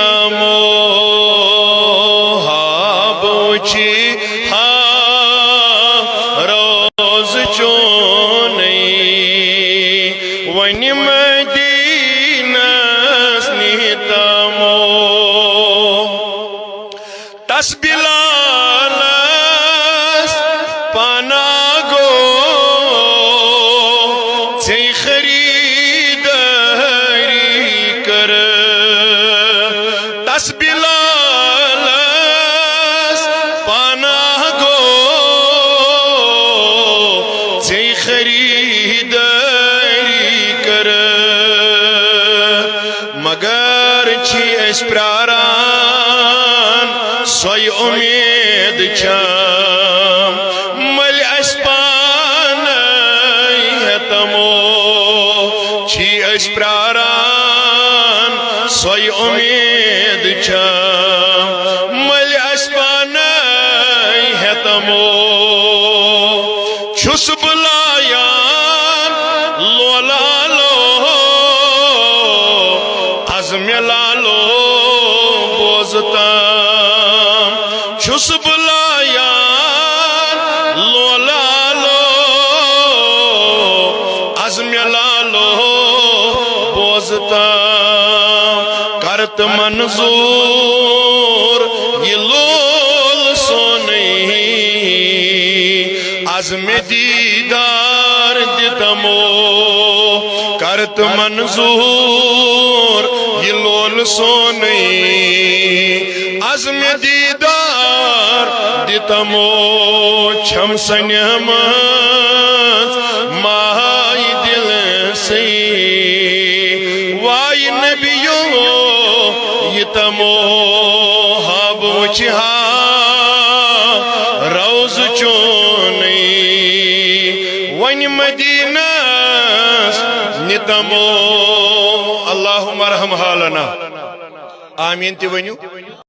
तमो हाबुची हा रोज चोनई वन मदीनस नितमो तस्बिलालस पनागो से खरीदारी कर तस्बिलालस पनागो से खरीदारी कर मगर छी अस प्रारान सोई उम्मीद छम मल अस पानई हेतमो छी अस प्रारान सोई उम्मीद छम मल अस पानई हेतमो छुस बुलायान लोलालो अज़्म लालो बोजतम छुस बुलायान लोलालो अज़्म लालो बोजतम करत मंजूर ये लोल सोनी अज़्म दीदार दितमो करत मंजूर ये लोल सोनी अज़्म दीदार दितमो छम सन्यमत माई दिल से वाई नबियो ये तमो हब वचहा रोज चोनई वन मदीनस नितमो अल्लाहुम्मा रहम हालना आमीन ते वन्यू।